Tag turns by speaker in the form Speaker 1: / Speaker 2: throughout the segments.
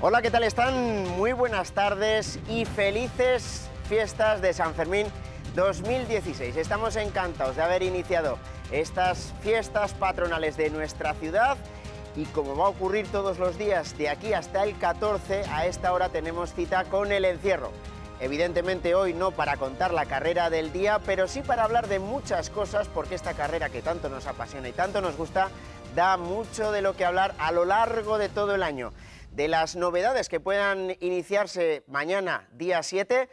Speaker 1: Hola, ¿qué tal están? Muy buenas tardes y felices fiestas de San Fermín 2016. Estamos encantados de haber iniciado estas fiestas patronales de nuestra ciudad y como va a ocurrir todos los días de aquí hasta el 14, a esta hora tenemos cita con el encierro. Evidentemente hoy no para contar la carrera del día, pero sí para hablar de muchas cosas, porque esta carrera que tanto nos apasiona y tanto nos gusta, da mucho de lo que hablar a lo largo de todo el año. De las novedades que puedan iniciarse mañana, día 7,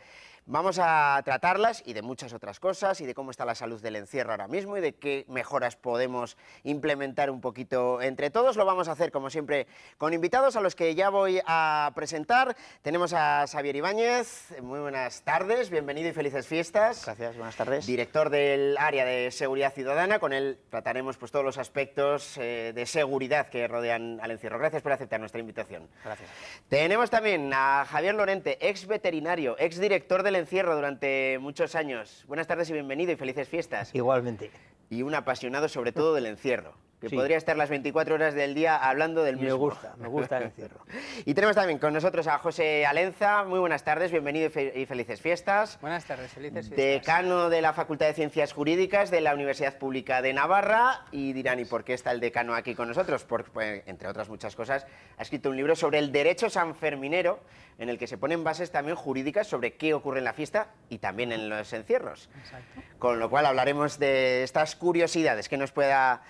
Speaker 1: vamos a tratarlas y de muchas otras cosas y de cómo está la salud del encierro ahora mismo y de qué mejoras podemos implementar un poquito entre todos. Lo vamos a hacer, como siempre, con invitados a los que ya voy a presentar. Tenemos a Xavier Ibáñez. Muy buenas tardes, bienvenido y felices fiestas.
Speaker 2: Gracias, buenas tardes.
Speaker 1: Director del área de seguridad ciudadana. Con él trataremos pues, todos los aspectos de seguridad que rodean al encierro. Gracias por aceptar nuestra invitación.
Speaker 2: Gracias.
Speaker 1: Tenemos también a Javier Lorente, ex veterinario, ex director del encierro durante muchos años. Buenas tardes y bienvenido y felices fiestas.
Speaker 2: Igualmente.
Speaker 1: Y un apasionado sobre todo del encierro, que
Speaker 2: Sí.
Speaker 1: podría estar las 24 horas del día hablando del mismo.
Speaker 2: Me gusta el encierro.
Speaker 1: Y tenemos también con nosotros a José Alenza. Muy buenas tardes, bienvenido y felices fiestas.
Speaker 3: Buenas tardes, felices fiestas.
Speaker 1: Decano de la Facultad de Ciencias Jurídicas de la Universidad Pública de Navarra. Y dirán, ¿y por qué está el decano aquí con nosotros? Porque, pues, entre otras muchas cosas, ha escrito un libro sobre el derecho sanferminero, en el que se ponen bases también jurídicas sobre qué ocurre en la fiesta y también en los encierros.
Speaker 3: Exacto.
Speaker 1: Con lo cual hablaremos de estas curiosidades que nos pueda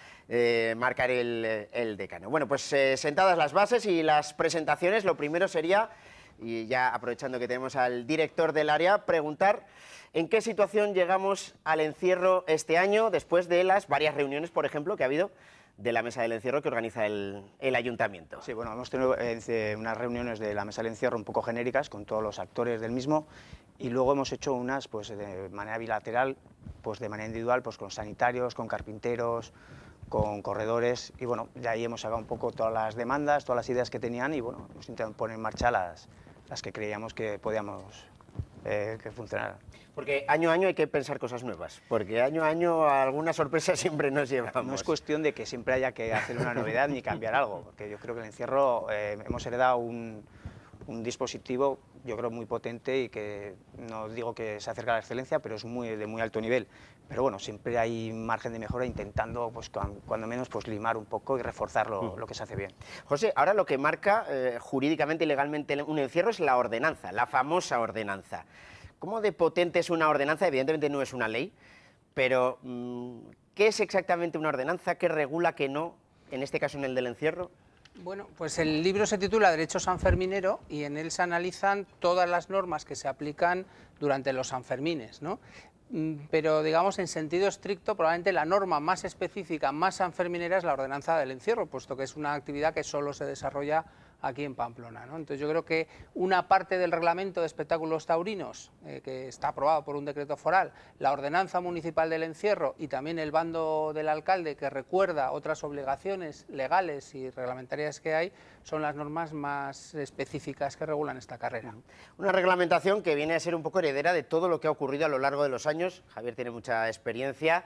Speaker 1: marcar el decano. Bueno, pues sentadas las bases y las presentaciones, lo primero sería, y ya aprovechando que tenemos al director del área, preguntar en qué situación llegamos al encierro este año, después de las varias reuniones, por ejemplo, que ha habido de la mesa del encierro que organiza el ayuntamiento.
Speaker 2: Sí, bueno, hemos tenido unas reuniones de la mesa del encierro un poco genéricas con todos los actores del mismo y luego hemos hecho unas pues, de manera bilateral, pues de manera individual, pues con sanitarios, con carpinteros, con corredores y bueno, de ahí hemos sacado un poco todas las demandas, todas las ideas que tenían y bueno, hemos intentado poner en marcha las que creíamos que podíamos que funcionaran.
Speaker 1: Porque año a año hay que pensar cosas nuevas, porque año a año alguna sorpresa siempre nos llevamos.
Speaker 2: No es cuestión de que siempre haya que hacer una novedad ni cambiar algo, porque yo creo que el encierro hemos heredado un dispositivo, yo creo, muy potente y que no digo que se acerca a la excelencia, pero es de muy alto nivel. Pero bueno, siempre hay margen de mejora intentando, pues cuando menos, pues limar un poco y reforzar lo que se hace bien.
Speaker 1: José, ahora lo que marca jurídicamente y legalmente un encierro es la ordenanza, la famosa ordenanza. ¿Cómo de potente es una ordenanza? Evidentemente no es una ley, pero ¿qué es exactamente una ordenanza? ¿Qué regula, qué no? En este caso, en el del encierro.
Speaker 3: Bueno, pues el libro se titula Derecho Sanferminero y en él se analizan todas las normas que se aplican durante los Sanfermines, ¿no? Pero digamos en sentido estricto probablemente la norma más específica, más sanferminera es la ordenanza del encierro, puesto que es una actividad que solo se desarrolla aquí en Pamplona, ¿no? Entonces yo creo que una parte del reglamento de espectáculos taurinos, que está aprobado por un decreto foral, la ordenanza municipal del encierro y también el bando del alcalde que recuerda otras obligaciones legales y reglamentarias que hay, son las normas más específicas que regulan esta carrera.
Speaker 1: Una reglamentación que viene a ser un poco heredera de todo lo que ha ocurrido a lo largo de los años. Javier tiene mucha experiencia.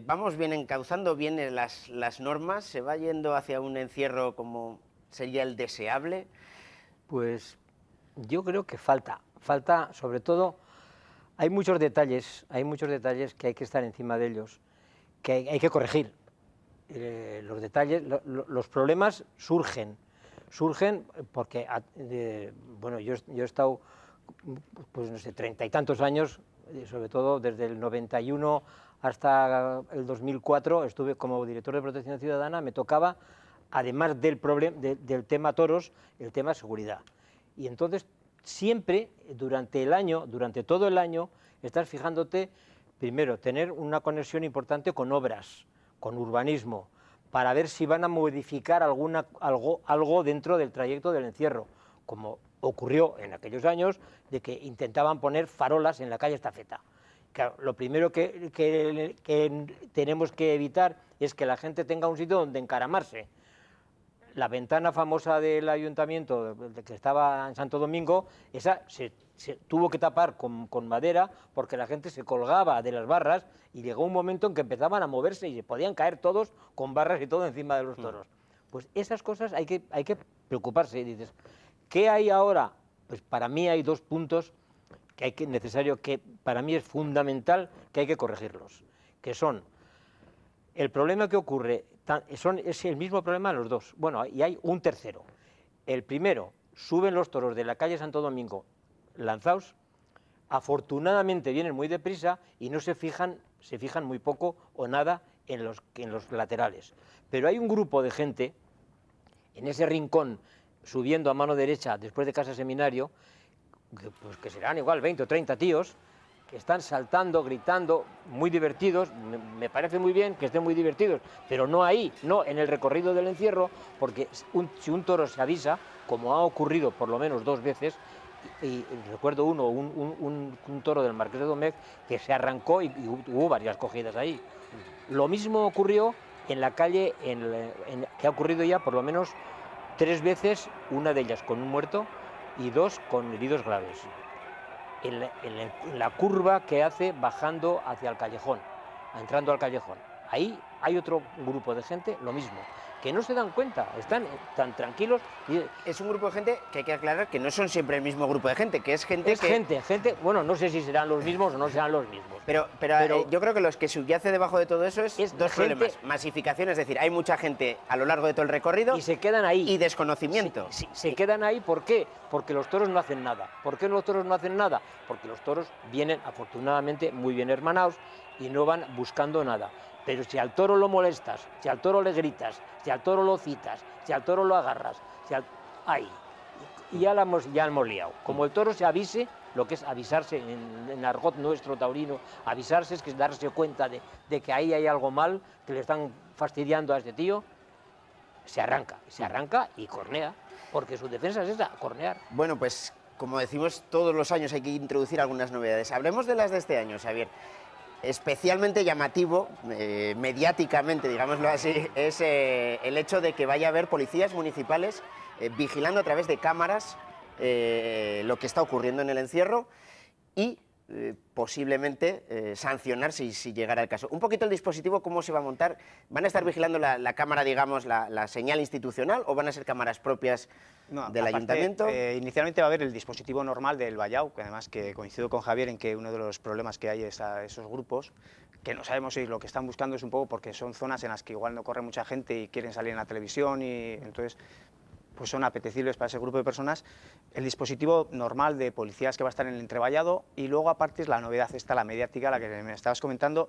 Speaker 1: ¿Vamos bien encauzando bien las normas? ¿Se va yendo hacia un encierro como sería el deseable?
Speaker 4: Pues yo creo que falta sobre todo, hay muchos detalles que hay que estar encima de ellos, que hay que corregir. Los detalles, los problemas surgen porque, bueno, yo he estado, pues no sé, 30 y tantos años, sobre todo desde el 91 hasta el 2004, estuve como director de Protección Ciudadana, me tocaba, además del tema toros, el tema seguridad. Y entonces siempre durante todo el año, estás fijándote, primero, tener una conexión importante con obras, con urbanismo, para ver si van a modificar algo dentro del trayecto del encierro, como ocurrió en aquellos años, de que intentaban poner farolas en la calle Estafeta. Claro, lo primero que tenemos que evitar es que la gente tenga un sitio donde encaramarse. La ventana famosa del ayuntamiento que estaba en Santo Domingo, esa se tuvo que tapar con madera porque la gente se colgaba de las barras y llegó un momento en que empezaban a moverse y se podían caer todos con barras y todo encima de los toros. Pues esas cosas hay que preocuparse. Y dices, ¿qué hay ahora? Pues para mí hay 2 puntos que para mí es fundamental que hay que corregirlos, que son el problema que ocurre, es el mismo problema en los dos. Bueno, y hay un tercero. El primero, suben los toros de la calle Santo Domingo lanzados, afortunadamente vienen muy deprisa y no se fijan muy poco o nada en los laterales. Pero hay un grupo de gente en ese rincón, subiendo a mano derecha después de Casa Seminario, que serán igual 20 o 30 tíos, que están saltando, gritando, muy divertidos. Me parece muy bien que estén muy divertidos, pero no ahí, no en el recorrido del encierro, porque si un toro se avisa, como ha ocurrido por lo menos 2 veces, y recuerdo un toro del Marqués de Domecq que se arrancó y hubo varias cogidas ahí. Lo mismo ocurrió en la calle, que ha ocurrido ya por lo menos 3 veces, una de ellas con un muerto y 2 con heridos graves. En la curva que hace bajando hacia el callejón, entrando al callejón. Ahí hay otro grupo de gente, lo mismo, que no se dan cuenta, están tan tranquilos.
Speaker 1: Es un grupo de gente que hay que aclarar que no son siempre el mismo grupo de gente, que es gente
Speaker 4: gente, bueno, no sé si serán los mismos o no serán los mismos.
Speaker 1: Pero yo creo que los que subyace debajo de todo eso es 2 problemas. Masificación, es decir, hay mucha gente a lo largo de todo el recorrido
Speaker 4: y se quedan ahí.
Speaker 1: Y desconocimiento.
Speaker 4: Sí, se quedan ahí, ¿por qué? Porque los toros no hacen nada. ¿Por qué los toros no hacen nada? Porque los toros vienen afortunadamente muy bien hermanados y no van buscando nada. Pero si al toro lo molestas, si al toro le gritas, si al toro lo citas, si al toro lo agarras, ahí, y ya hemos liado. Como el toro se avise, lo que es avisarse en argot nuestro taurino, avisarse es que es darse cuenta de que ahí hay algo mal, que le están fastidiando a este tío, se arranca y cornea, porque su defensa es esa, cornear.
Speaker 1: Bueno, pues como decimos, todos los años hay que introducir algunas novedades. Hablemos de las de este año, Xavier. Especialmente llamativo, mediáticamente, digámoslo así, es el hecho de que vaya a haber policías municipales vigilando a través de cámaras lo que está ocurriendo en el encierro y posiblemente sancionar si llegara el caso. Un poquito el dispositivo, ¿cómo se va a montar? ¿Van a estar vigilando la cámara, digamos, la señal institucional o van a ser cámaras propias del ayuntamiento?
Speaker 2: Inicialmente va a haber el dispositivo normal del vallado, que además que coincido con Javier en que uno de los problemas que hay es a esos grupos, que no sabemos si lo que están buscando es un poco porque son zonas en las que igual no corre mucha gente y quieren salir en la televisión y entonces pues son apetecibles para ese grupo de personas. El dispositivo normal de policías que va a estar en el entrevallado y luego aparte es la novedad esta, la mediática, la que me estabas comentando,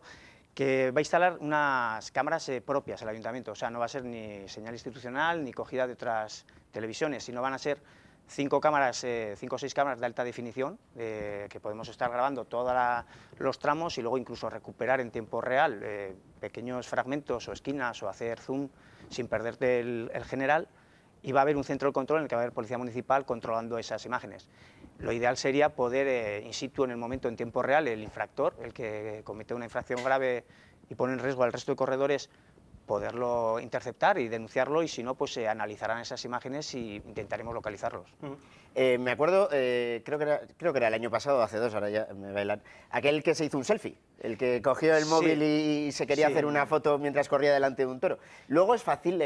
Speaker 2: que va a instalar unas cámaras propias al ayuntamiento, o sea, no va a ser ni señal institucional ni cogida de otras televisiones, sino van a ser 5 o 6 cámaras de alta definición, que podemos estar grabando todos los tramos y luego incluso recuperar en tiempo real pequeños fragmentos o esquinas o hacer zoom sin perderte el general. Y va a haber un centro de control en el que va a haber policía municipal controlando esas imágenes. Lo ideal sería poder, in situ, en el momento, en tiempo real, el infractor, el que comete una infracción grave y pone en riesgo al resto de corredores, poderlo interceptar y denunciarlo, y si no, pues se analizarán esas imágenes y intentaremos localizarlos.
Speaker 1: Me acuerdo, creo que era el año pasado, hace 2, ahora ya me bailan, aquel que se hizo un selfie, el que cogió el móvil y se quería hacer una foto mientras corría delante de un toro. Luego es fácil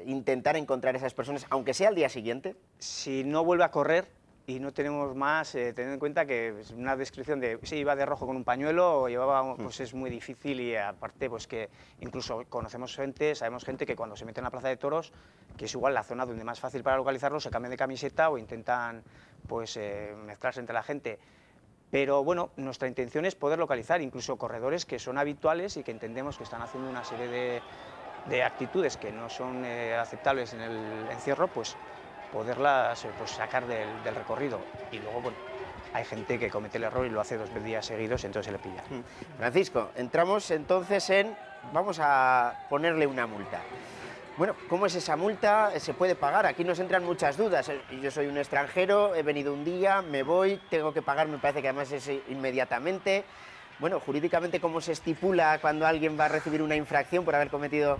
Speaker 1: intentar encontrar a esas personas, aunque sea al día siguiente.
Speaker 2: Si no vuelve a correr y no tenemos más, teniendo en cuenta que es una descripción de si iba de rojo con un pañuelo o llevaba, pues es muy difícil, y aparte pues que incluso conocemos gente, sabemos gente que cuando se mete en la plaza de toros, que es igual la zona donde más fácil para localizarlo, se cambian de camiseta o intentan pues mezclarse entre la gente. Pero bueno, nuestra intención es poder localizar incluso corredores que son habituales y que entendemos que están haciendo una serie de actitudes que no son aceptables en el encierro, pues poderlas sacar del recorrido. Y luego, bueno, hay gente que comete el error y lo hace 2 días seguidos, entonces se le pilla.
Speaker 1: Francisco, entramos entonces vamos a ponerle una multa. Bueno, ¿cómo es esa multa? ¿Se puede pagar? Aquí nos entran muchas dudas. Yo soy un extranjero, he venido un día, me voy, tengo que pagar, me parece que además es inmediatamente. Bueno, jurídicamente, ¿cómo se estipula cuando alguien va a recibir una infracción por haber cometido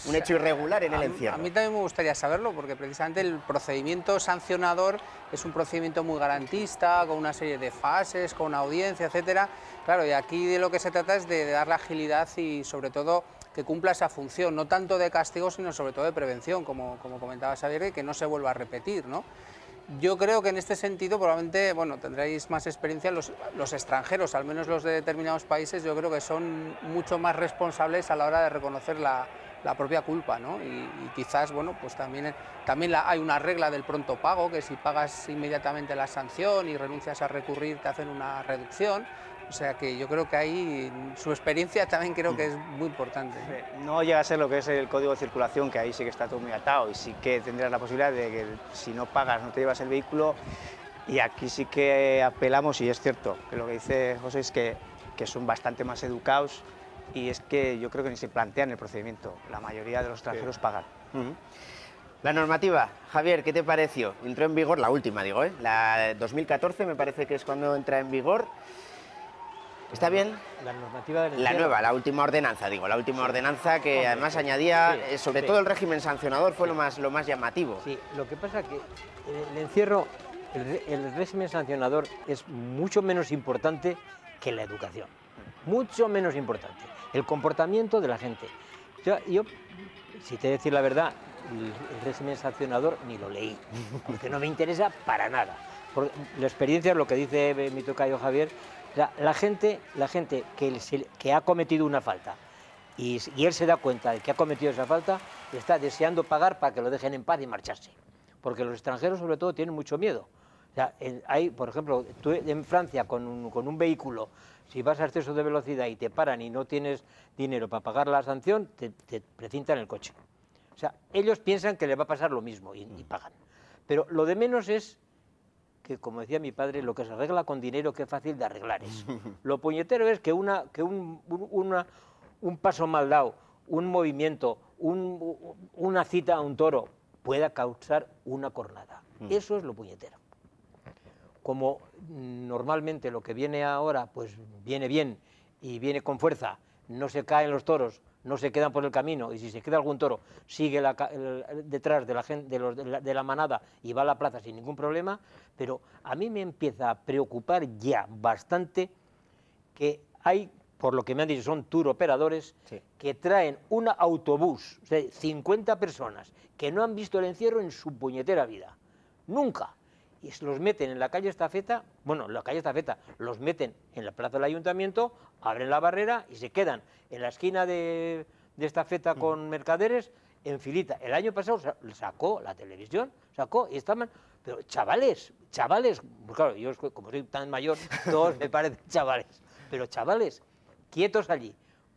Speaker 1: un hecho irregular en el encierro?
Speaker 3: A mí también me gustaría saberlo, porque precisamente el procedimiento sancionador es un procedimiento muy garantista, con una serie de fases, con una audiencia, etcétera. Claro, y aquí de lo que se trata es de dar la agilidad y, sobre todo, que cumpla esa función, no tanto de castigo, sino sobre todo de prevención, como comentaba Xavier, que no se vuelva a repetir, ¿no? Yo creo que en este sentido probablemente, bueno, tendréis más experiencia, los extranjeros, al menos los de determinados países, yo creo que son mucho más responsables a la hora de reconocer la propia culpa, ¿no? Y quizás, bueno, pues también hay una regla del pronto pago, que si pagas inmediatamente la sanción y renuncias a recurrir te hacen una reducción. O sea que yo creo que ahí su experiencia también creo que es muy importante.
Speaker 2: No llega a ser lo que es el código de circulación, que ahí sí que está todo muy atado y sí que tendrás la posibilidad de que si no pagas no te llevas el vehículo, y aquí sí que apelamos, y es cierto, que lo que dice José es que son bastante más educados, y es que yo creo que ni se plantean el procedimiento, la mayoría de los extranjeros pagan.
Speaker 1: La normativa, Javier, ¿qué te pareció? Entró en vigor, la última digo, ¿eh? La 2014 me parece que es cuando entra en vigor. ¿Está bien?
Speaker 4: La normativa del
Speaker 1: La
Speaker 4: encierro.
Speaker 1: nueva, la última ordenanza, digo, la última ordenanza que además añadía, sobre todo el régimen sancionador fue lo más llamativo.
Speaker 4: Sí, lo que pasa es que el encierro, el régimen sancionador es mucho menos importante que la educación, mucho menos importante. El comportamiento de la gente. Yo si te he de decir la verdad, el régimen sancionador ni lo leí, porque no me interesa para nada. Porque la experiencia es lo que dice mi tocayo Javier. La gente que ha cometido una falta y él se da cuenta de que ha cometido esa falta, está deseando pagar para que lo dejen en paz y marcharse. Porque los extranjeros, sobre todo, tienen mucho miedo. O sea, hay, por ejemplo, tú en Francia con un vehículo, si vas a exceso de velocidad y te paran y no tienes dinero para pagar la sanción, te precintan el coche. O sea, ellos piensan que le va a pasar lo mismo y pagan. Pero lo de menos es que, como decía mi padre, lo que se arregla con dinero, qué fácil de arreglar es. Lo puñetero es que un paso mal dado, un movimiento, una cita a un toro pueda causar una cornada. Eso es lo puñetero. Como normalmente lo que viene ahora, pues viene bien y viene con fuerza, no se caen los toros, no se quedan por el camino, y si se queda algún toro, sigue detrás de la gente, de la manada y va a la plaza sin ningún problema. Pero a mí me empieza a preocupar ya bastante que hay, por lo que me han dicho, son tour operadores que traen un autobús, o sea, 50 personas que no han visto el encierro en su puñetera vida, nunca. Y se los meten en la calle Estafeta, bueno, la calle Estafeta, los meten en la plaza del ayuntamiento, abren la barrera y se quedan en la esquina de Estafeta con Mercaderes en filita. El año pasado sacó la televisión, y estaban, pero chavales, pues claro, yo como soy tan mayor, todos me parecen chavales, pero chavales, quietos allí.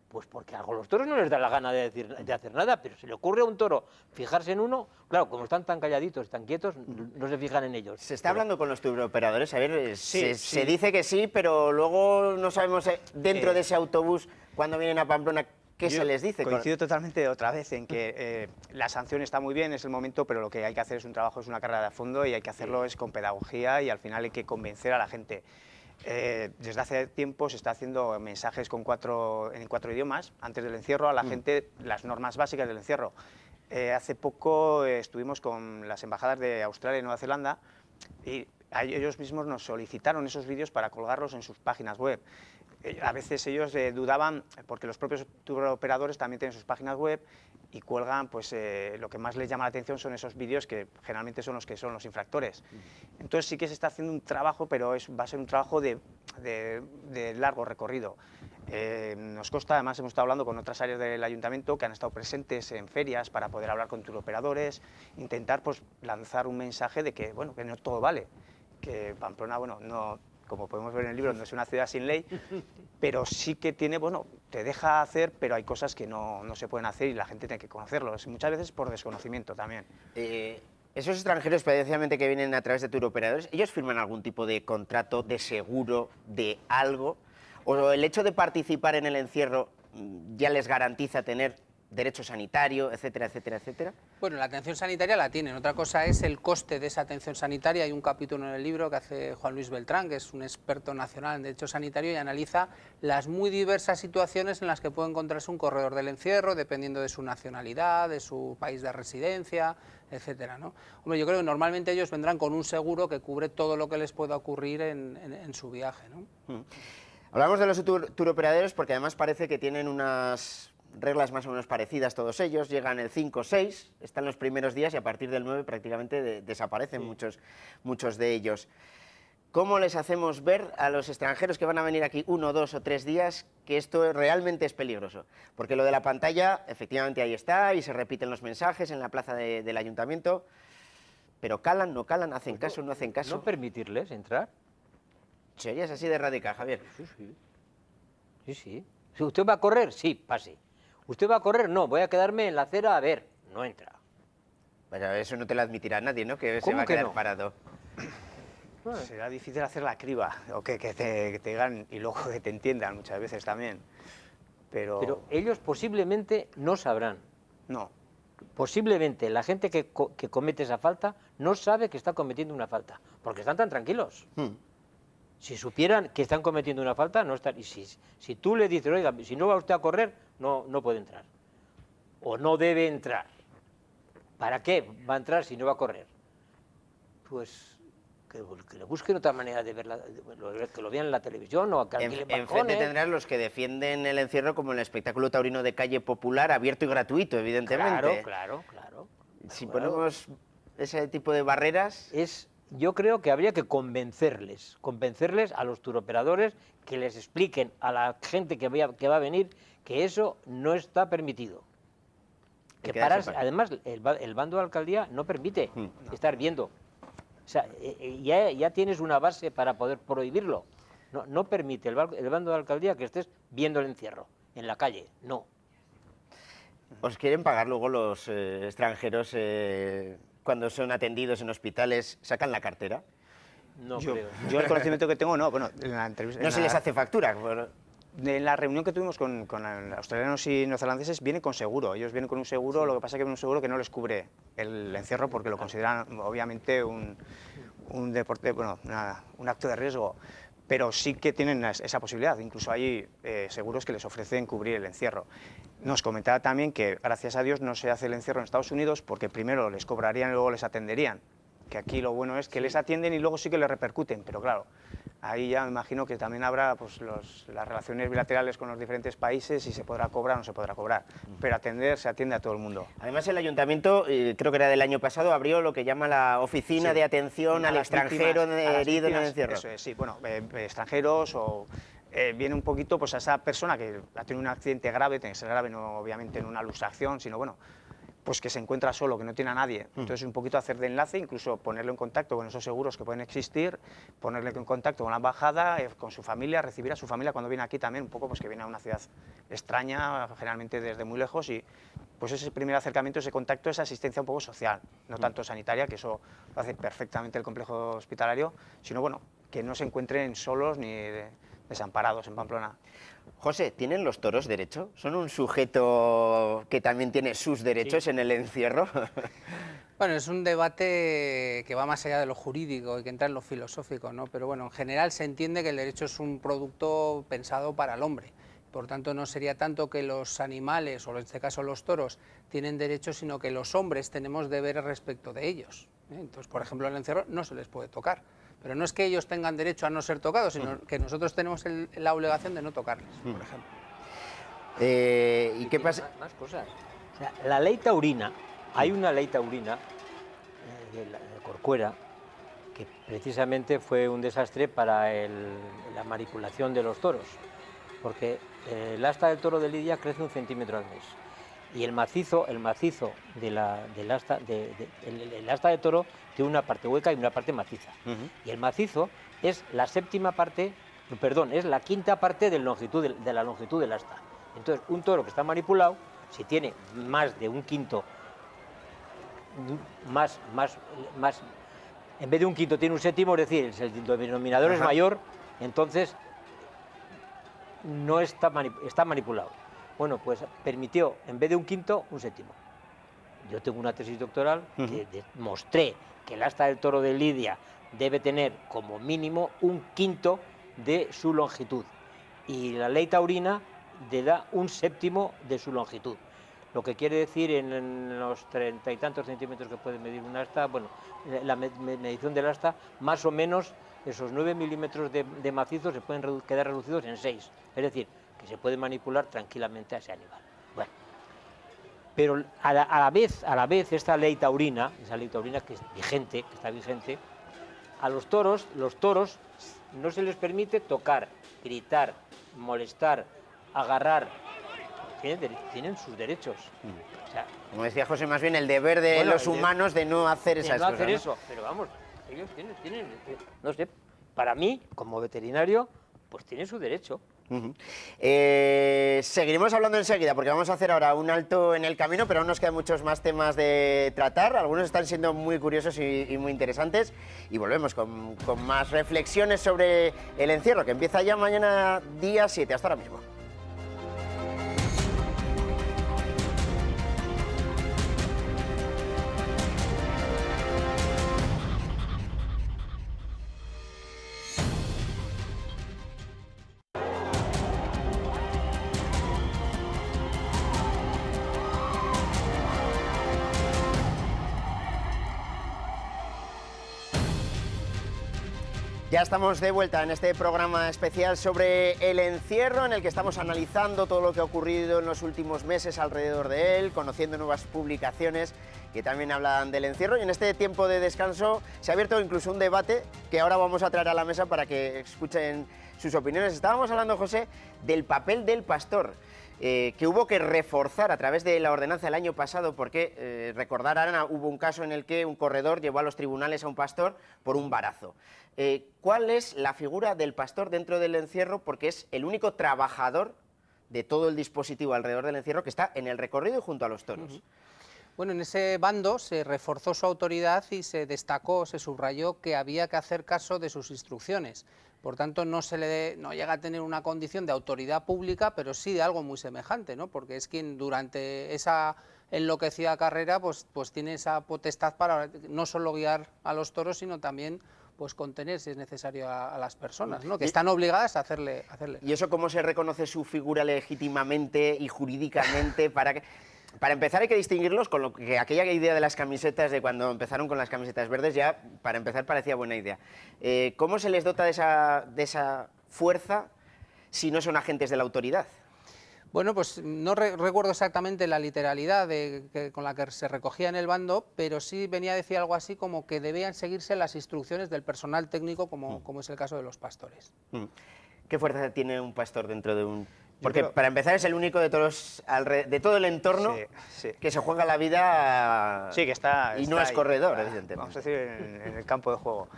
Speaker 4: Pues porque a los toros no les da la gana de hacer nada, pero se le ocurre a un toro fijarse en uno, claro, como están tan calladitos, tan quietos, no se fijan en ellos.
Speaker 1: ¿Se está hablando con los turoperadores? A ver,
Speaker 2: Sí.
Speaker 1: se dice que sí, pero luego no sabemos dentro de ese autobús, cuando vienen a Pamplona, ¿qué se les dice?
Speaker 2: Coincido totalmente otra vez en que la sanción está muy bien, es el momento, pero lo que hay que hacer es un trabajo, es una carrera de fondo, y hay que hacerlo es con pedagogía, y al final hay que convencer a la gente. Desde hace tiempo se está haciendo mensajes en cuatro idiomas antes del encierro a la gente, las normas básicas del encierro. Hace poco estuvimos con las embajadas de Australia y Nueva Zelanda, y ellos mismos nos solicitaron esos vídeos para colgarlos en sus páginas web. A veces ellos dudaban, porque los propios turoperadores también tienen sus páginas web y cuelgan, pues lo que más les llama la atención son esos vídeos que generalmente son los que son los infractores. Entonces sí que se está haciendo un trabajo, pero va a ser un trabajo de largo recorrido. Nos consta, además hemos estado hablando con otras áreas del ayuntamiento que han estado presentes en ferias para poder hablar con turoperadores, intentar pues lanzar un mensaje de que, bueno, que no todo vale, que Pamplona, bueno, no, como podemos ver en el libro, no es una ciudad sin ley, pero sí que tiene, bueno, te deja hacer, pero hay cosas que no se pueden hacer y la gente tiene que conocerlo, muchas veces por desconocimiento también.
Speaker 1: Esos extranjeros, precisamente, que vienen a través de turoperadores, ¿ellos firman algún tipo de contrato, de seguro, de algo? ¿O el hecho de participar en el encierro ya les garantiza tener derecho sanitario, etcétera, etcétera, etcétera?
Speaker 3: Bueno, la atención sanitaria la tienen. Otra cosa es el coste de esa atención sanitaria. Hay un capítulo en el libro que hace Juan Luis Beltrán, que es un experto nacional en derecho sanitario, y analiza las muy diversas situaciones en las que puede encontrarse un corredor del encierro, dependiendo de su nacionalidad, de su país de residencia, etcétera, ¿no? Hombre, yo creo que normalmente ellos vendrán con un seguro que cubre todo lo que les pueda ocurrir en su viaje, ¿no?
Speaker 1: Hablamos de los turoperadores porque además parece que tienen unas reglas más o menos parecidas todos ellos, llegan el 5 o 6, están los primeros días y a partir del 9 prácticamente desaparecen muchos de ellos. ¿Cómo les hacemos ver a los extranjeros que van a venir aquí 1, 2 o 3 días que esto realmente es peligroso? Porque lo de la pantalla, efectivamente ahí está, y se repiten los mensajes en la plaza del ayuntamiento, pero ¿calan, no calan, hacen caso, no hacen caso?
Speaker 4: ¿No permitirles entrar?
Speaker 1: ¿Serías así de radical, Javier?
Speaker 4: Sí, sí. Sí, sí. Si usted va a correr, sí, pase. ¿Usted va a correr? No, voy a quedarme en la acera a ver. No entra.
Speaker 1: Vaya, eso no te lo admitirá nadie, ¿no? Que se
Speaker 4: ¿Cómo
Speaker 1: va a
Speaker 4: que
Speaker 1: quedar
Speaker 4: no?
Speaker 1: parado.
Speaker 2: Será difícil hacer la criba, o que te digan y luego que te entiendan muchas veces también.
Speaker 4: Pero ellos posiblemente no sabrán.
Speaker 2: No.
Speaker 4: Posiblemente la gente que comete esa falta no sabe que está cometiendo una falta, porque están tan tranquilos. Si supieran que están cometiendo una falta, no están. Y si tú le dices, oiga, si no va usted a correr, no puede entrar. O no debe entrar. ¿Para qué va a entrar si no va a correr? Pues que le busquen otra manera de verla, que lo vean en la televisión o que alquilen
Speaker 1: Enfrente
Speaker 4: balcones.
Speaker 1: tendrás los que defienden el encierro como el espectáculo taurino de calle popular, abierto y gratuito, evidentemente.
Speaker 4: Claro.
Speaker 1: Si ponemos ese tipo de barreras...
Speaker 4: Yo creo que habría que convencerles a los turoperadores, que les expliquen a la gente que va a venir que eso no está permitido. Que además, el bando de alcaldía no permite estar viendo. O sea, ya tienes una base para poder prohibirlo. No permite el bando de alcaldía que estés viendo el encierro en la calle, no.
Speaker 1: ¿Os quieren pagar luego los extranjeros cuando son atendidos en hospitales, sacan la cartera?
Speaker 4: No creo.
Speaker 2: Yo el conocimiento que tengo, no. Bueno, en la entrevista...
Speaker 1: No se les hace factura.
Speaker 2: En la reunión que tuvimos con australianos y neozelandeses vienen con seguro. Ellos vienen con un seguro, lo que pasa es que viene un seguro que no les cubre el encierro porque lo consideran obviamente un deporte, bueno, un acto de riesgo. Pero sí que tienen esa posibilidad. Incluso hay seguros que les ofrecen cubrir el encierro. Nos comentaba también que, gracias a Dios, no se hace el encierro en Estados Unidos porque primero les cobrarían y luego les atenderían. Que aquí lo bueno es que les atienden y luego sí que les repercuten, pero claro, ahí ya me imagino que también habrá pues, las relaciones bilaterales con los diferentes países y se podrá cobrar o no se podrá cobrar. Pero atender, se atiende a todo el mundo.
Speaker 1: Además, el ayuntamiento, creo que era del año pasado, abrió lo que llama la oficina de atención al extranjero herido en el encierro.
Speaker 2: Eso es, sí, bueno, extranjeros o... viene un poquito pues, a esa persona que ha tenido un accidente grave, tiene que ser grave, no obviamente en una luxación, sino bueno, pues que se encuentra solo, que no tiene a nadie. Entonces un poquito hacer de enlace, incluso ponerlo en contacto con esos seguros que pueden existir, ponerle en contacto con la embajada, con su familia, recibir a su familia cuando viene aquí también, un poco pues que viene a una ciudad extraña, generalmente desde muy lejos, y pues ese primer acercamiento, ese contacto, esa asistencia un poco social, no tanto sanitaria, que eso lo hace perfectamente el complejo hospitalario, sino bueno, que no se encuentren solos ni desamparados en Pamplona.
Speaker 1: José, ¿tienen los toros derecho? ¿Son un sujeto que también tiene sus derechos en el encierro?
Speaker 3: Bueno, es un debate que va más allá de lo jurídico y que entra en lo filosófico, ¿no? Pero bueno, en general se entiende que el derecho es un producto pensado para el hombre. Por tanto, no sería tanto que los animales, o en este caso los toros, tienen derechos, sino que los hombres tenemos deberes respecto de ellos. Entonces, por ejemplo, el encierro no se les puede tocar. Pero no es que ellos tengan derecho a no ser tocados, sino que nosotros tenemos la obligación de no tocarles, por ejemplo.
Speaker 1: ¿Y qué pasa?
Speaker 4: Más cosas. O sea, la ley taurina, hay una ley taurina de Corcuera, que precisamente fue un desastre para la manipulación de los toros, porque el asta del toro de Lidia crece 1 centímetro al mes. Y el macizo del asta de toro tiene una parte hueca y una parte maciza. Y el macizo es la es la quinta parte de la longitud del asta. Entonces, un toro que está manipulado, si tiene más de un quinto, en vez de un quinto tiene un séptimo, es decir, el denominador es mayor, entonces no está manipulado. Bueno, pues permitió, en vez de un quinto, un séptimo. Yo tengo una tesis doctoral que demostré que el asta del toro de Lidia debe tener como mínimo un quinto de su longitud. Y la ley taurina le da un séptimo de su longitud. Lo que quiere decir en los 30 y tantos centímetros que puede medir un asta, bueno, la medición del asta, más o menos esos 9 milímetros de macizo se pueden quedar reducidos en 6. Es decir, que se puede manipular tranquilamente a ese animal. Bueno, pero a la vez esta ley taurina, esa ley taurina que es vigente, que está vigente, a los toros no se les permite tocar, gritar, molestar, agarrar. Tienen sus derechos. O sea,
Speaker 1: como decía José, más bien el deber de los humanos de no hacer esas cosas.
Speaker 4: hacer eso, pero vamos, ellos tienen, no sé, para mí, como veterinario, pues tienen su derecho.
Speaker 1: Seguiremos hablando enseguida porque vamos a hacer ahora un alto en el camino, pero aún nos quedan muchos más temas de tratar. Algunos están siendo muy curiosos y muy interesantes, y volvemos con más reflexiones sobre el encierro, que empieza ya mañana día 7. Hasta ahora mismo. Ya estamos de vuelta en este programa especial sobre el encierro, en el que estamos analizando todo lo que ha ocurrido en los últimos meses alrededor de él, conociendo nuevas publicaciones que también hablan del encierro, y en este tiempo de descanso se ha abierto incluso un debate que ahora vamos a traer a la mesa para que escuchen sus opiniones. Estábamos hablando, José, del papel del pastor, que hubo que reforzar a través de la ordenanza el año pasado, porque, recordar, Ana, hubo un caso en el que un corredor llevó a los tribunales a un pastor por un varazo. ¿Cuál es la figura del pastor dentro del encierro? Porque es el único trabajador de todo el dispositivo alrededor del encierro que está en el recorrido y junto a los toros.
Speaker 3: Bueno, en ese bando se reforzó su autoridad y se destacó, se subrayó que había que hacer caso de sus instrucciones. Por tanto, no llega a tener una condición de autoridad pública, pero sí de algo muy semejante, ¿no? Porque es quien durante esa enloquecida carrera pues tiene esa potestad para no solo guiar a los toros, sino también pues contener, si es necesario, a las personas, ¿no? Que están obligadas a hacerle. ¿Y
Speaker 1: eso cómo se reconoce su figura legítimamente y jurídicamente? Para empezar hay que distinguirlos con lo que aquella idea de las camisetas, de cuando empezaron con las camisetas verdes, ya para empezar parecía buena idea. ¿Cómo se les dota de esa fuerza si no son agentes de la autoridad?
Speaker 3: Bueno, pues no recuerdo exactamente la literalidad con la que se recogía en el bando, pero sí venía a decir algo así como que debían seguirse las instrucciones del personal técnico, como es el caso de los pastores.
Speaker 1: ¿Qué fuerza tiene un pastor dentro de un...? Porque para empezar es el único de todo el entorno que se juega la vida y no es corredor, evidentemente.
Speaker 2: Vamos a decir, en el campo de juego.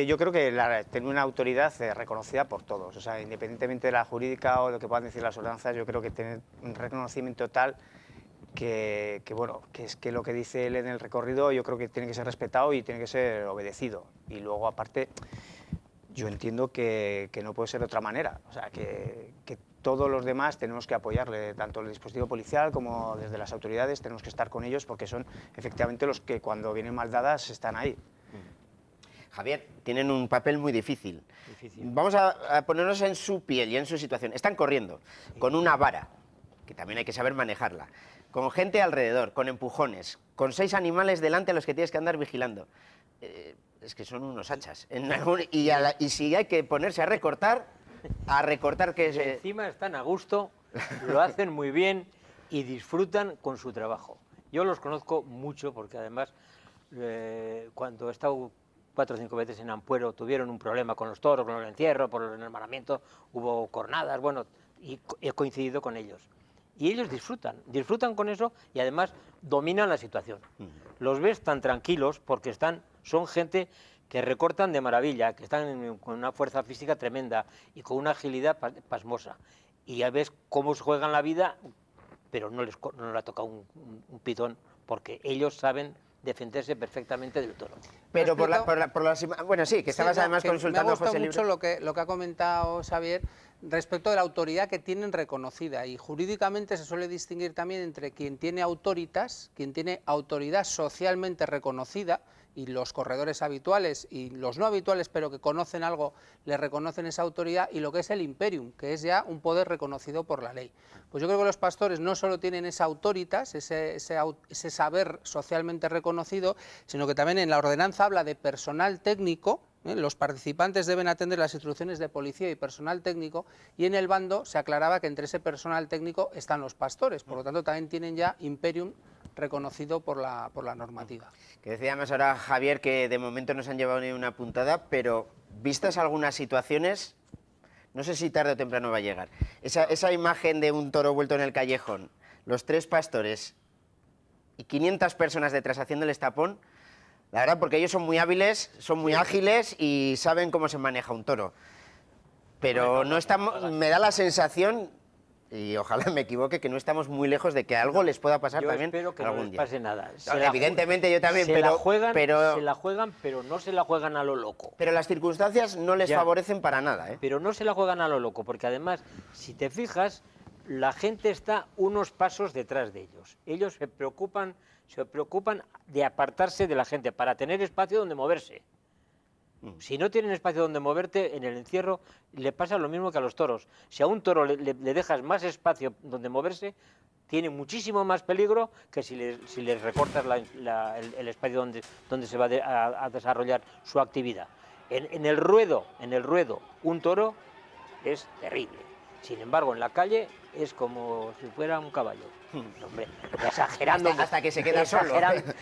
Speaker 2: Yo creo que tener una autoridad reconocida por todos, o sea, independientemente de la jurídica o lo que puedan decir las ordenanzas, yo creo que tener un reconocimiento tal que es que lo que dice él en el recorrido yo creo que tiene que ser respetado y tiene que ser obedecido. Y luego, aparte, yo entiendo que no puede ser de otra manera, o sea, que todos los demás tenemos que apoyarle, tanto el dispositivo policial como desde las autoridades, tenemos que estar con ellos porque son efectivamente los que cuando vienen mal dadas están ahí.
Speaker 1: Javier, tienen un papel muy difícil. Vamos a ponernos en su piel y en su situación. Están corriendo con una vara, que también hay que saber manejarla, con gente alrededor, con empujones, con 6 animales delante a los que tienes que andar vigilando. Es que son unos hachas. Y si hay que ponerse a recortar que es...
Speaker 4: Encima están a gusto, lo hacen muy bien y disfrutan con su trabajo. Yo los conozco mucho porque además cuando he estado 4 o 5 veces en Ampuero tuvieron un problema con los toros, con el encierro, por el hermanamiento, hubo cornadas, bueno, y he coincidido con ellos. Y ellos disfrutan con eso y además dominan la situación. Los ves tan tranquilos porque son gente que recortan de maravilla, que están con una fuerza física tremenda y con una agilidad pasmosa. Y ya ves cómo se juegan la vida, pero no le ha tocado un pitón, porque ellos saben defenderse perfectamente del toro.
Speaker 1: Pero bueno, sí, que estabas además consultando a José Libro.
Speaker 3: Me ha gustado mucho lo que ha comentado Xavier respecto de la autoridad que tienen reconocida, y jurídicamente se suele distinguir también entre quien tiene autoritas, quien tiene autoridad socialmente reconocida, y los corredores habituales y los no habituales, pero que conocen algo, le reconocen esa autoridad, y lo que es el imperium, que es ya un poder reconocido por la ley. Pues yo creo que los pastores no solo tienen esa autoritas, ese saber socialmente reconocido, sino que también en la ordenanza habla de personal técnico, Los participantes deben atender las instrucciones de policía y personal técnico, y en el bando se aclaraba que entre ese personal técnico están los pastores, por lo tanto también tienen ya imperium reconocido por la normativa.
Speaker 1: Que decíamos ahora, Javier, que de momento no se han llevado ni una puntada, pero vistas algunas situaciones, no sé si tarde o temprano va a llegar. Esa imagen de un toro vuelto en el callejón, los 3 pastores y 500 personas detrás haciendo el estapón, la verdad, porque ellos son muy hábiles, son muy ágiles y saben cómo se maneja un toro. Pero no estamos, me da la sensación, y ojalá me equivoque, que no estamos muy lejos de que algo les pueda pasar
Speaker 4: Yo
Speaker 1: también
Speaker 4: espero que
Speaker 1: algún
Speaker 4: no les
Speaker 1: día.
Speaker 4: pase nada.
Speaker 1: Evidentemente yo también,
Speaker 4: se la juegan, pero no se la juegan a lo loco.
Speaker 1: Pero las circunstancias no les
Speaker 4: Ya.
Speaker 1: favorecen para nada, ¿eh?
Speaker 4: Pero no se la juegan a lo loco, porque además, si te fijas, la gente está unos pasos detrás de ellos. Ellos se preocupan de apartarse de la gente para tener espacio donde moverse. Si no tienen espacio donde moverte, en el encierro le pasa lo mismo que a los toros. Si a un toro le dejas más espacio donde moverse, tiene muchísimo más peligro que si le recortas el espacio donde se va a desarrollar su actividad. En el ruedo, un toro es terrible. Sin embargo, en la calle es como si fuera un caballo. Hombre, exagerando
Speaker 1: hasta que se queda solo.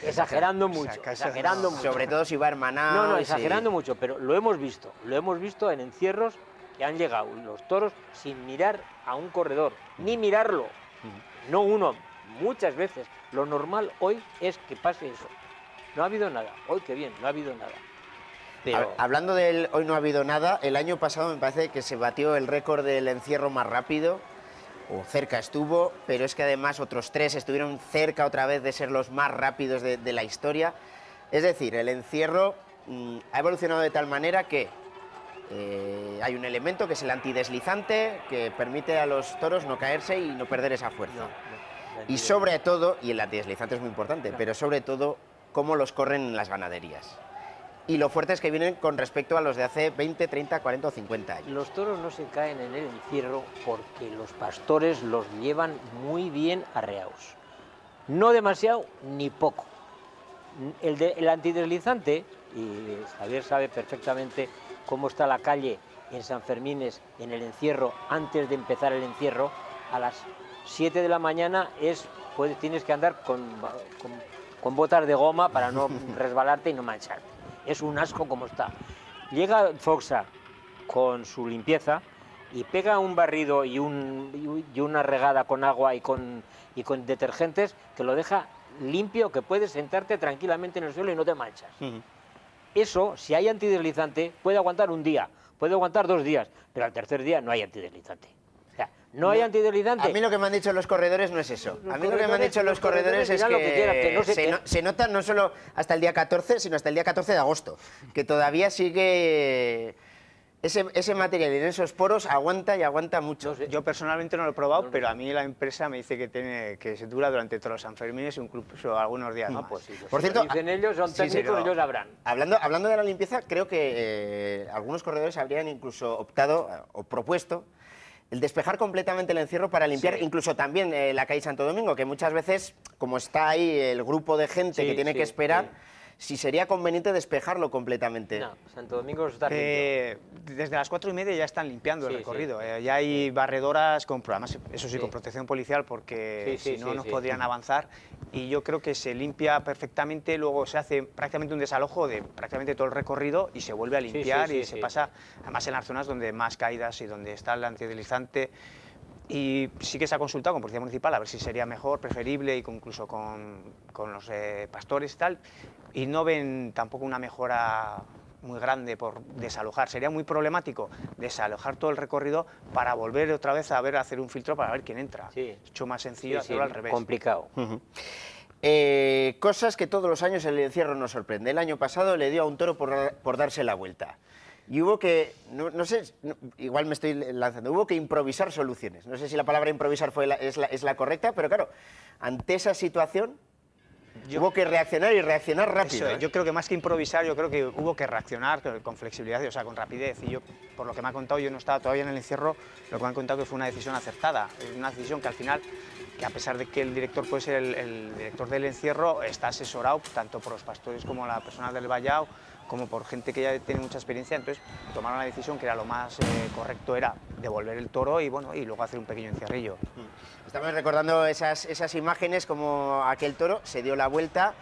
Speaker 4: Exagerando mucho, exagerando mucho.
Speaker 1: Sobre todo si va hermanado.
Speaker 4: No, exagerando mucho, pero lo hemos visto en encierros que han llegado los toros sin mirar a un corredor, ni mirarlo, no uno, muchas veces. Lo normal hoy es que pase eso. No ha habido nada, hoy qué bien, no ha habido nada. Pero...
Speaker 1: Hablando del hoy no ha habido nada, el año pasado me parece que se batió el récord del encierro más rápido, o cerca estuvo, pero es que además otros 3 estuvieron cerca otra vez de ser los más rápidos de la historia. Es decir, el encierro ha evolucionado de tal manera que hay un elemento que es el antideslizante, que permite a los toros no caerse y no perder esa fuerza. Y sobre todo, y el antideslizante es muy importante, pero sobre todo, cómo los corren en las ganaderías. Y lo fuertes que vienen con respecto a los de hace 20, 30, 40 o 50 años.
Speaker 4: Los toros no se caen en el encierro porque los pastores los llevan muy bien arreados. No demasiado ni poco. El antideslizante, y Javier sabe perfectamente cómo está la calle en San Fermines en el encierro, antes de empezar el encierro, a las 7 de la mañana tienes que andar con botas de goma para no resbalarte y no mancharte. Es un asco como está. Llega Foxa con su limpieza y pega un barrido y una regada con agua y con detergentes que lo deja limpio, que puedes sentarte tranquilamente en el suelo y no te manchas. Eso, si hay antideslizante, puede aguantar un día, puede aguantar 2 días, pero al tercer día no hay antideslizante. O sea, no hay antideslizante.
Speaker 1: A mí lo que me han dicho los corredores no es eso. A mí lo que me han dicho los corredores es que se nota no solo hasta el día 14, sino hasta el día 14 de agosto, que todavía sigue... Ese material en esos poros aguanta y aguanta mucho.
Speaker 2: No sé. Yo personalmente no lo he probado, pero a mí la empresa me dice que se dura durante todos los Sanfermines, incluso algunos días más.
Speaker 4: Pues sí,
Speaker 1: Por cierto,
Speaker 4: dicen ellos, son técnicos, ellos sabrán.
Speaker 1: Hablando de la limpieza, creo que algunos corredores habrían incluso optado o propuesto el despejar completamente el encierro para limpiar incluso también la calle Santo Domingo, que muchas veces, como está ahí el grupo de gente que tiene que esperar, si sería conveniente despejarlo completamente.
Speaker 4: No, Santo Domingo está limpio.
Speaker 2: Desde las 4:30 ya están limpiando el recorrido. Ya hay barredoras, además, eso sí, con protección policial, porque si no nos podrían avanzar. Y yo creo que se limpia perfectamente, luego se hace prácticamente un desalojo de prácticamente todo el recorrido y se vuelve a limpiar y se pasa, además en las zonas donde más caídas y donde está el antideslizante. Y sí que se ha consultado con Policía Municipal a ver si sería mejor, preferible, incluso con los pastores y tal, y no ven tampoco una mejora muy grande por desalojar. Sería muy problemático desalojar todo el recorrido para volver otra vez a hacer un filtro para ver quién entra. Es mucho más sencillo hacerlo al revés.
Speaker 4: Complicado.
Speaker 1: Cosas que todos los años el encierro nos sorprende. El año pasado le dio a un toro por darse la vuelta. Y hubo que, no sé, igual me estoy lanzando, hubo que improvisar soluciones. No sé si la palabra improvisar es la correcta, pero claro, ante esa situación hubo que reaccionar y reaccionar rápido.
Speaker 2: Yo creo que más que improvisar, yo creo que hubo que reaccionar con flexibilidad, o sea, con rapidez. Y yo, por lo que me ha contado, yo no estaba todavía en el encierro, lo que me han contado que fue una decisión acertada. Es una decisión que al final, que a pesar de que el director puede ser el director del encierro, está asesorado tanto por los pastores como la personal del vallado, como por gente que ya tiene mucha experiencia, entonces tomaron la decisión que era lo más correcto era devolver el toro y, bueno, y luego hacer un pequeño encierrillo.
Speaker 1: Estamos recordando esas imágenes, como aquel toro se dio la vuelta.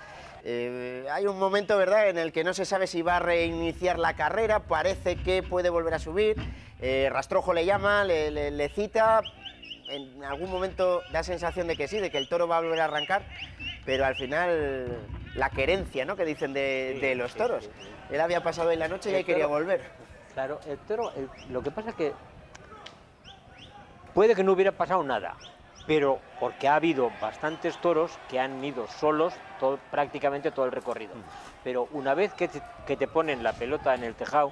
Speaker 1: Hay un momento, ¿verdad?, en el que no se sabe si va a reiniciar la carrera, parece que puede volver a subir, Rastrojo le llama, le cita, en algún momento da sensación de que sí, de que el toro va a volver a arrancar, pero al final la querencia, ¿no?, que dicen de los toros. Él había pasado en la noche y ahí quería volver.
Speaker 4: Claro, el toro, lo que pasa es que puede que no hubiera pasado nada, pero porque ha habido bastantes toros que han ido solos prácticamente todo el recorrido. Pero una vez que te ponen la pelota en el tejado,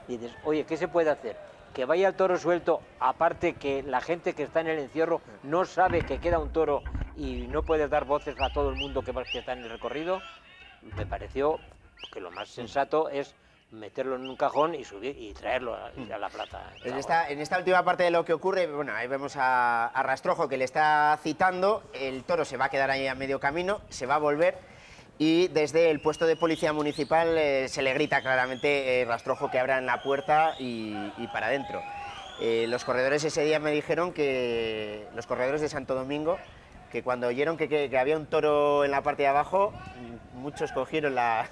Speaker 4: dices, oye, ¿qué se puede hacer? Que vaya el toro suelto, aparte que la gente que está en el encierro no sabe que queda un toro y no puedes dar voces a todo el mundo que está en el recorrido. Me pareció que lo más sensato es meterlo en un cajón y subir y traerlo a la plaza.
Speaker 1: En esta última parte de lo que ocurre, bueno, ahí vemos a Rastrojo que le está citando, el toro se va a quedar ahí a medio camino, se va a volver y desde el puesto de policía municipal se le grita claramente Rastrojo que abran la puerta y para adentro. Los corredores ese día me dijeron que, los corredores de Santo Domingo, que cuando oyeron que había un toro en la parte de abajo, muchos cogieron la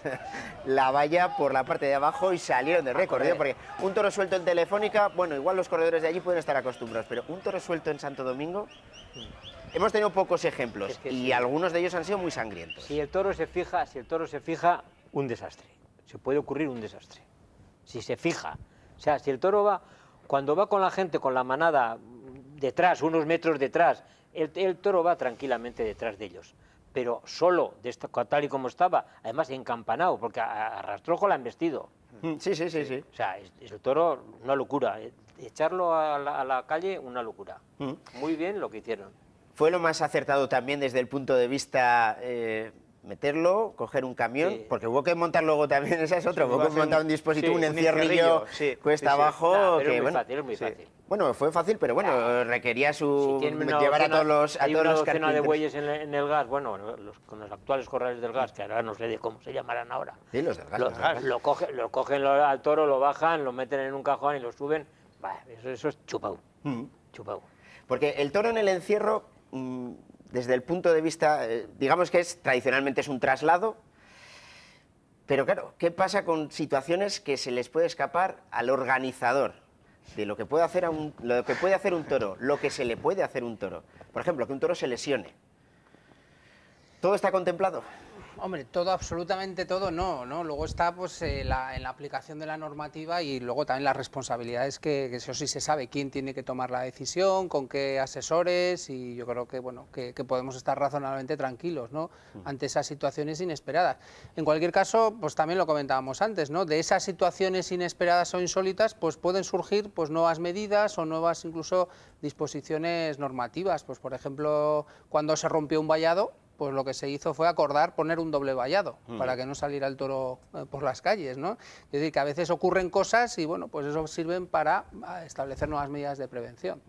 Speaker 1: valla por la parte de abajo y salieron de recorrido, porque un toro suelto en Telefónica, bueno, igual los corredores de allí pueden estar acostumbrados, pero un toro suelto en Santo Domingo, hemos tenido pocos ejemplos,
Speaker 4: es que
Speaker 1: y
Speaker 4: sí,
Speaker 1: algunos de ellos han sido muy sangrientos.
Speaker 4: Si el toro se fija, un desastre. Se puede ocurrir un desastre. Si se fija. O sea, si el toro va, cuando va con la gente, con la manada detrás, unos metros detrás, el toro va tranquilamente detrás de ellos, pero solo, tal y como estaba, además encampanado, porque a Rastrojo la han vestido.
Speaker 1: Sí.
Speaker 4: O sea, es el toro una locura. Echarlo a la calle, una locura. Muy bien lo que hicieron.
Speaker 1: Fue lo más acertado también desde el punto de vista meterlo, coger un camión,
Speaker 2: Sí.
Speaker 1: porque hubo que montar luego también, esa es otra, hubo que montar un dispositivo,
Speaker 2: sí,
Speaker 1: un
Speaker 2: un
Speaker 1: encierrillo
Speaker 2: encierrillo, sí,
Speaker 1: cuesta
Speaker 2: sí, sí.
Speaker 1: abajo,
Speaker 4: Nah, pero
Speaker 1: que
Speaker 4: es muy
Speaker 1: bueno,
Speaker 4: fácil, es muy
Speaker 2: sí.
Speaker 4: fácil.
Speaker 1: Bueno, fue fácil, pero bueno, requería
Speaker 4: Si tienen una
Speaker 1: llevar a
Speaker 4: docena-
Speaker 1: todos los
Speaker 4: hay una docena de
Speaker 1: carpinteros.
Speaker 4: bueyes en el gas, bueno, con los actuales corrales del gas, que ahora no sé de cómo se llamarán ahora.
Speaker 1: Sí, los del gas.
Speaker 4: Lo,
Speaker 1: los del gas.
Speaker 4: lo cogen al toro, lo bajan, lo meten en un cajón y lo suben. Bah, eso es chupau. Chupau.
Speaker 1: Porque el toro en el encierro, desde el punto de vista, digamos que tradicionalmente es un traslado, pero claro, ¿qué pasa con situaciones que se les puede escapar al organizador? De lo que puede hacer lo que puede hacer un toro, lo que se le puede hacer un toro. Por ejemplo, que un toro se lesione. ¿Todo está contemplado?
Speaker 3: Hombre, todo, absolutamente todo, no. Luego está pues en la aplicación de la normativa y luego también las responsabilidades que eso sí se sabe quién tiene que tomar la decisión, con qué asesores, y yo creo que bueno que podemos estar razonablemente tranquilos, ¿no?, ante esas situaciones inesperadas. En cualquier caso, pues también lo comentábamos antes, ¿no?, de esas situaciones inesperadas o insólitas, pues pueden surgir pues nuevas medidas o nuevas incluso disposiciones normativas. Pues por ejemplo, cuando se rompió un vallado, pues lo que se hizo fue acordar poner un doble vallado para que no saliera el toro por las calles, ¿no? Es decir, que a veces ocurren cosas y bueno, pues eso sirven para establecer nuevas medidas de prevención.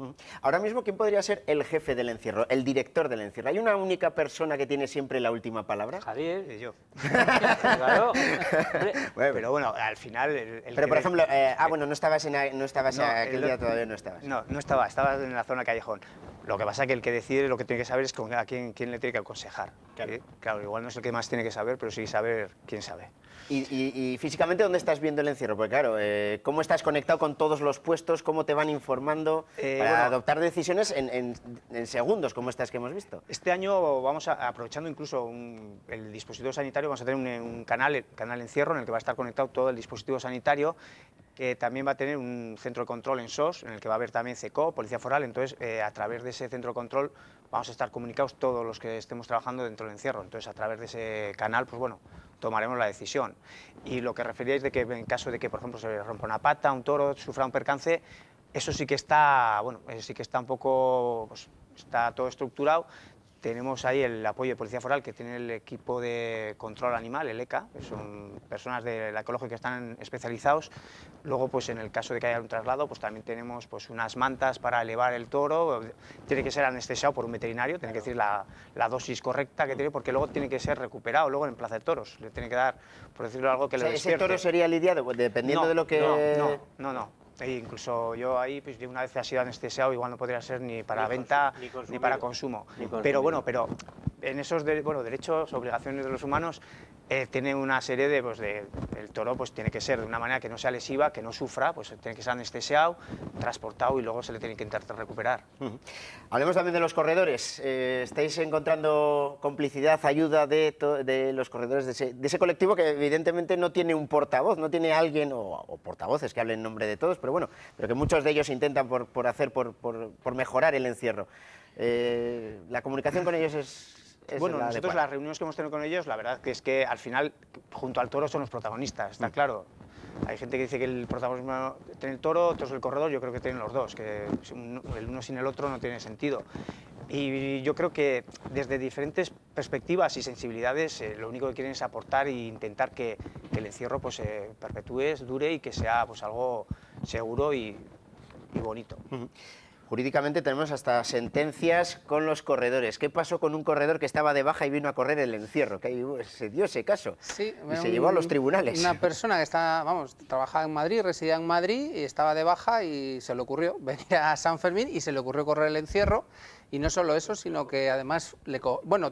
Speaker 1: Ahora mismo, ¿quién podría ser el jefe del encierro, el director del encierro? ¿Hay una única persona que tiene siempre la última palabra?
Speaker 4: Javier,
Speaker 2: Y yo.
Speaker 4: claro. Hombre,
Speaker 2: Pero bueno, al final...
Speaker 1: Pero por ejemplo, bueno, no estabas aquel día, todavía no estabas.
Speaker 2: No estaba en la zona callejón. Lo que pasa es que el que decide lo que tiene que saber es a quién le tiene que aconsejar.
Speaker 1: Claro.
Speaker 2: Claro, igual no es el que más tiene que saber, pero sí saber quién sabe.
Speaker 1: Y físicamente, ¿dónde estás viendo el encierro? Porque claro, ¿cómo estás conectado con todos los puestos? ¿Cómo te van informando para
Speaker 2: bueno,
Speaker 1: adoptar decisiones en segundos, como estas que hemos visto?
Speaker 2: Este año vamos aprovechando incluso el dispositivo sanitario, vamos a tener un canal encierro en el que va a estar conectado todo el dispositivo sanitario, que también va a tener un centro de control en SOS, en el que va a haber también CECO, Policía Foral. Entonces, a través de ese centro de control vamos a estar comunicados todos los que estemos trabajando dentro del encierro. Entonces, a través de ese canal, pues bueno, tomaremos la decisión. Y lo que referíais de que en caso de que, por ejemplo, se rompa una pata, un toro sufra un percance, eso sí que está, bueno, sí que está un poco, pues, está todo estructurado. tenemos ahí el apoyo de Policía Foral, que tiene el equipo de control animal, el ECA, que son personas de la ecológica que están especializados. Luego, pues en el caso de que haya un traslado, pues también tenemos pues unas mantas para elevar el toro. Tiene que ser anestesiado por un veterinario, tiene que decir la dosis correcta que tiene, porque luego tiene que ser recuperado luego en Plaza de Toros. Le tiene que dar, por decirlo algo, que le despierte.
Speaker 1: ¿Ese toro sería lidiado? Pues dependiendo de lo que...
Speaker 2: No. E incluso yo ahí, pues una vez ha sido anestesiado, igual no podría ser ni para venta ni para consumo. Pero bueno, en esos derechos, obligaciones de los humanos, tiene una serie de, el toro pues tiene que ser de una manera que no sea lesiva, que no sufra, pues tiene que ser anestesiado, transportado y luego se le tiene que intentar recuperar.
Speaker 1: Hablemos también de los corredores. ¿Estáis encontrando complicidad, ayuda de los corredores de ese colectivo que evidentemente no tiene un portavoz, no tiene alguien o portavoces que hablen en nombre de todos, pero bueno, pero que muchos de ellos intentan por mejorar el encierro? La comunicación con ellos es
Speaker 2: bueno,
Speaker 1: la
Speaker 2: nosotros
Speaker 1: adecuada.
Speaker 2: las reuniones que hemos tenido con ellos, la verdad que es que al final, junto al toro, son los protagonistas, está claro. Hay gente que dice que el protagonismo tiene el toro, otros el corredor, yo creo que tienen los dos, que el uno sin el otro no tiene sentido. Y yo creo que desde diferentes perspectivas y sensibilidades lo único que quieren es aportar e intentar que el encierro pues, se perpetúe, dure y que sea pues, algo seguro y bonito.
Speaker 1: Jurídicamente tenemos hasta sentencias con los corredores. ¿Qué pasó con un corredor que estaba de baja y vino a correr el encierro? Que se dio ese caso
Speaker 3: Sí,
Speaker 1: y se llevó a los tribunales.
Speaker 3: Una persona que trabajaba en Madrid, residía en Madrid y estaba de baja y se le ocurrió venir a San Fermín y se le ocurrió correr el encierro. Y no solo eso, sino que además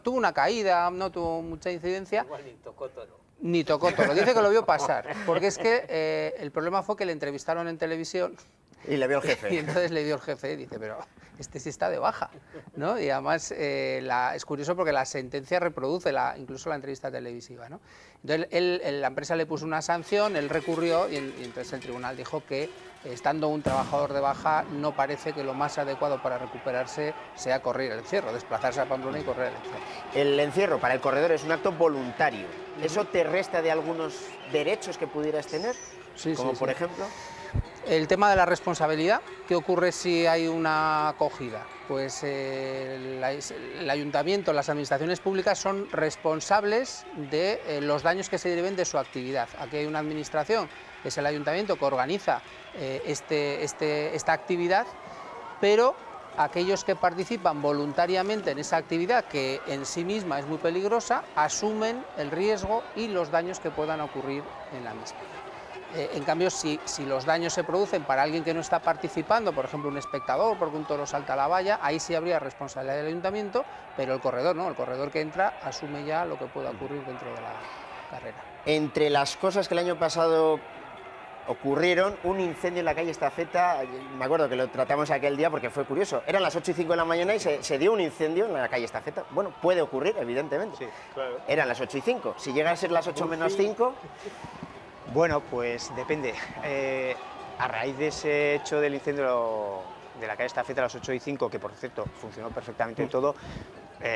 Speaker 3: tuvo una caída, no tuvo mucha incidencia.
Speaker 4: Igual ni tocó toro.
Speaker 3: Ni tocó toro, dice que lo vio pasar, porque es que el problema fue que le entrevistaron en televisión.
Speaker 1: Y le vio el jefe.
Speaker 3: Y entonces le dio el jefe y dice, pero este sí está de baja, ¿no? Y además es curioso porque la sentencia reproduce incluso la entrevista televisiva, ¿no? Entonces la empresa le puso una sanción, él recurrió y entonces el tribunal dijo que estando un trabajador de baja no parece que lo más adecuado para recuperarse sea correr el encierro, desplazarse a Pamplona y correr el encierro.
Speaker 1: El encierro para el corredor es un acto voluntario. ¿Eso te resta de algunos derechos que pudieras tener?
Speaker 3: Sí,
Speaker 1: como
Speaker 3: sí,
Speaker 1: por
Speaker 3: sí.
Speaker 1: ejemplo...
Speaker 3: El tema de la responsabilidad, ¿qué ocurre si hay una acogida? Pues el ayuntamiento, las administraciones públicas son responsables de los daños que se deriven de su actividad. Aquí hay una administración, que es el ayuntamiento, que organiza esta actividad, pero aquellos que participan voluntariamente en esa actividad, que en sí misma es muy peligrosa, asumen el riesgo y los daños que puedan ocurrir en la misma. En cambio, si los daños se producen para alguien que no está participando, por ejemplo un espectador, porque un toro salta a la valla, ahí sí habría responsabilidad del ayuntamiento, pero el corredor no, el corredor que entra asume ya lo que pueda ocurrir dentro de la carrera.
Speaker 1: Entre las cosas que el año pasado ocurrieron, un incendio en la calle Estafeta, me acuerdo que lo tratamos aquel día porque fue curioso, eran las 8:05 de la mañana y se dio un incendio en la calle Estafeta. Bueno, puede ocurrir, evidentemente.
Speaker 2: Sí, claro.
Speaker 1: Eran las 8:05, si llega a ser las 8 menos 5...
Speaker 2: Bueno, pues depende. A raíz de ese hecho del incendio de la calle Estafeta a las 8:05, que por cierto funcionó perfectamente todo,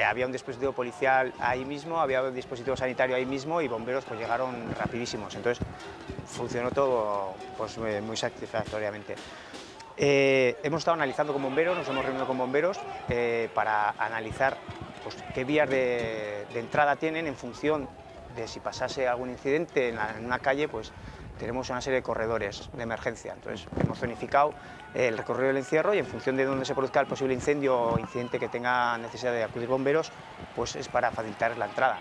Speaker 2: había un dispositivo policial ahí mismo, había un dispositivo sanitario ahí mismo y bomberos pues llegaron rapidísimos. Entonces funcionó todo pues, muy satisfactoriamente. Hemos estado analizando con bomberos, nos hemos reunido con bomberos para analizar pues, qué vías de entrada tienen en función de si pasase algún incidente en una calle, pues tenemos una serie de corredores de emergencia. Entonces hemos zonificado el recorrido del encierro y en función de dónde se produzca el posible incendio o incidente que tenga necesidad de acudir bomberos, pues es para facilitar la entrada.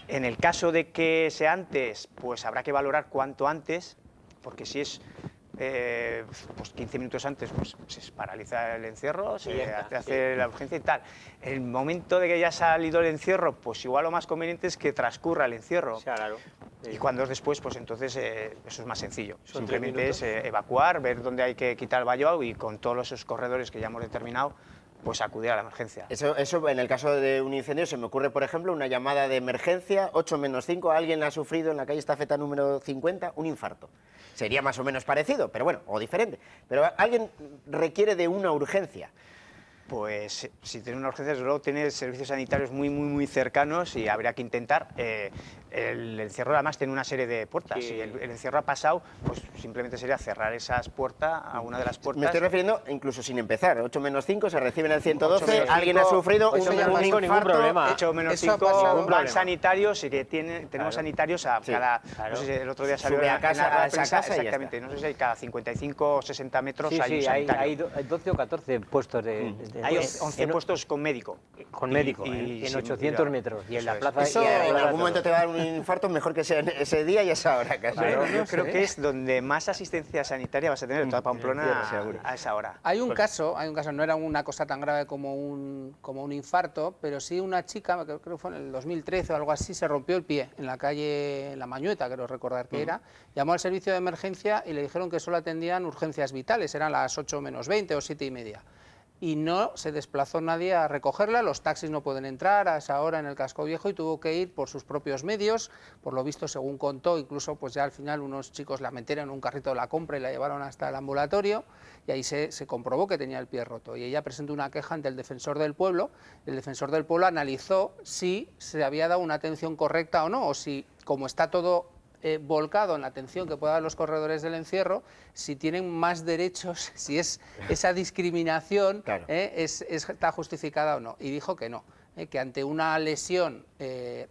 Speaker 2: En el caso de que sea antes, pues habrá que valorar cuánto antes, porque si es pues 15 minutos antes pues se paraliza el encierro, se hace la urgencia y tal. El momento de que ya ha salido el encierro, pues igual lo más conveniente es que transcurra el encierro.
Speaker 4: Sí, claro.
Speaker 2: Y cuando es después, pues entonces eso es más sencillo. Simplemente es evacuar, ver dónde hay que quitar el vallado y con todos esos corredores que ya hemos determinado, pues acudir a la emergencia.
Speaker 1: Eso en el caso de un incendio se me ocurre, por ejemplo, una llamada de emergencia, 8 menos 5, alguien ha sufrido en la calle Estafeta número 50 un infarto. Sería más o menos parecido, pero bueno, o diferente. Pero alguien requiere de una urgencia.
Speaker 2: Pues si tiene una urgencia, desde luego tiene servicios sanitarios muy cercanos y habría que intentar. El encierro además tiene una serie de puertas. Si el encierro ha pasado, pues simplemente sería cerrar esas puertas, a una de las puertas.
Speaker 1: Me estoy refiriendo incluso sin empezar. 8 menos 5 se recibe en el 112.
Speaker 2: 8 menos
Speaker 1: Alguien ha
Speaker 2: 5,
Speaker 1: sufrido un
Speaker 4: 8 menos 5, ningún
Speaker 1: infarto.
Speaker 4: problema.
Speaker 2: 8 menos
Speaker 3: Eso ha
Speaker 2: 5
Speaker 3: pasado.
Speaker 2: van sanitarios y que tenemos sanitarios a cada. No sé si el otro día salió
Speaker 1: Sube a
Speaker 2: en
Speaker 1: casa,
Speaker 2: la rueda de
Speaker 1: a esa
Speaker 2: prensa,
Speaker 1: casa y ya
Speaker 2: exactamente.
Speaker 1: está.
Speaker 2: No sé si hay cada 55 o 60 metros
Speaker 4: Sí,
Speaker 2: hay un
Speaker 4: sí,
Speaker 2: sanitario.
Speaker 4: hay 12 o 14 puestos
Speaker 2: Hay 11 puestos con médico.
Speaker 4: con médico,
Speaker 2: Y
Speaker 4: en
Speaker 2: sin
Speaker 4: 800
Speaker 2: cuidado.
Speaker 4: metros. Y en
Speaker 2: Eso
Speaker 4: la
Speaker 2: es.
Speaker 4: plaza...
Speaker 1: Eso,
Speaker 4: y
Speaker 1: en
Speaker 4: ahora
Speaker 1: algún
Speaker 4: todo.
Speaker 1: momento te va a dar un infarto, mejor que sea en ese día y esa hora casi.
Speaker 2: Pero
Speaker 3: no
Speaker 2: yo creo
Speaker 3: sé.
Speaker 2: que es donde más asistencia sanitaria vas a tener de toda Pamplona
Speaker 1: seguro.
Speaker 2: a esa hora.
Speaker 3: Hay un caso, no era una cosa tan grave como un infarto, pero sí una chica, creo que fue en el 2013 o algo así, se rompió el pie en la calle La Mañueta, creo recordar que era, llamó al servicio de emergencia y le dijeron que solo atendían urgencias vitales, eran las 8 menos 20 o 7 y media. Y no se desplazó nadie a recogerla, los taxis no pueden entrar a esa hora en el casco viejo y tuvo que ir por sus propios medios, por lo visto según contó, incluso pues ya al final unos chicos la metieron en un carrito de la compra y la llevaron hasta el ambulatorio y ahí se comprobó que tenía el pie roto y ella presentó una queja ante el defensor del pueblo, el defensor del pueblo analizó si se había dado una atención correcta o no, o si como está todo volcado en la atención que puedan dar los corredores del encierro, si tienen más derechos, si es esa discriminación
Speaker 1: Claro.
Speaker 3: está justificada o no. Y dijo que no, que ante una lesión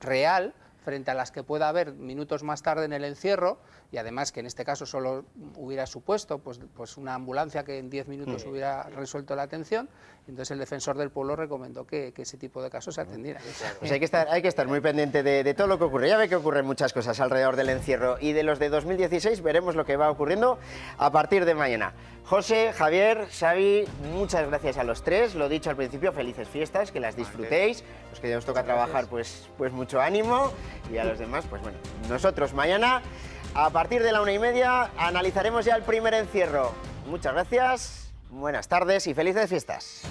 Speaker 3: real, frente a las que pueda haber minutos más tarde en el encierro, y además que en este caso solo hubiera supuesto pues una ambulancia que en 10 minutos hubiera resuelto la atención, entonces el defensor del pueblo recomendó que ese tipo de casos se atendieran.
Speaker 1: Pues hay que estar muy pendiente de todo lo que ocurre. Ya ve que ocurren muchas cosas alrededor del encierro y de los de 2016 veremos lo que va ocurriendo a partir de mañana. José, Javier, Xavi, muchas gracias a los tres. Lo dicho al principio, felices fiestas, que las disfrutéis. Los que ya os toca trabajar, pues mucho ánimo. Y a los demás, pues bueno, nosotros mañana, a partir de la 1:30, analizaremos ya el primer encierro. Muchas gracias, buenas tardes y felices fiestas.